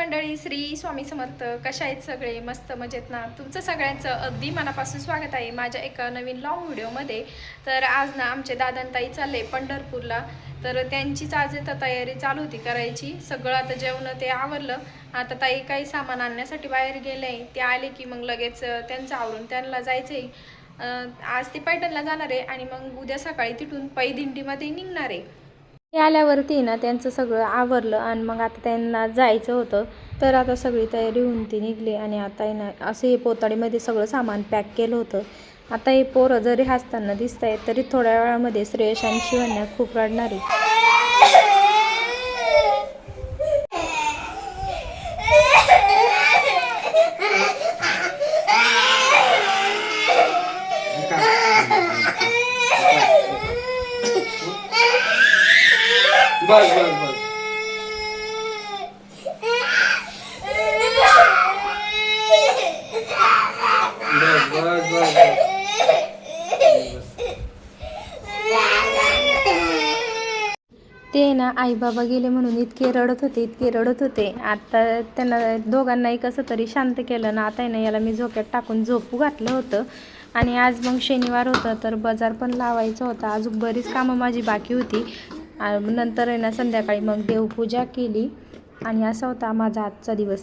मंडळी, श्री स्वामी समर्थ. कशा आहेत सगळे? मस्त मजेत ना? तुमचं सगळ्यांचं अगदी मनापासून स्वागत आहे माझ्या एका नवीन लॉंग व्हिडिओमध्ये. तर आज ना आमचे दादांताई चालले पंढरपूरला. तर त्यांचीच आज आता तयारी चालू होती करायची. सगळं आता जेवण ते आवरलं. आता ताई काही सामान आणण्यासाठी बाहेर गेले. ते आले की मग लगेच त्यांचं आवरून त्यांना जायचं आहे. आज ते पैठणला जाणार आहे आणि मग उद्या सकाळी तिथून पैदिंडीमध्ये निघणार आहे. ते आल्यावरती ना त्यांचं सगळं आवरलं आणि मग आता त्यांना जायचं होतं. तर आता सगळी तयारी होऊन ती निघली आणि आता ना असं हे पोताडीमध्ये सगळं सामान पॅक केलं होतं. आता हे पोरं जरी हसताना दिसत आहेत तरी थोड्या वेळामध्ये श्रेयश आणि शिवण्या खूप रडणार आहे. बस बस बस बस बस बस ते ना आई बाबा गेले म्हणून इतके रडत होते. आता त्यांना दोघांनाही कसं तरी शांत केलं ना. आता ना याला मी झोक्यात टाकून झोपू घातलं होतं. आणि आज मग शनिवार होतं तर बाजार पण लावायचं होता. अजून बरीच कामं माझी बाकी होती. नंतर आहे ना संध्याकाळी मग देवपूजा केली आणि असा होता माझा आजचा दिवस.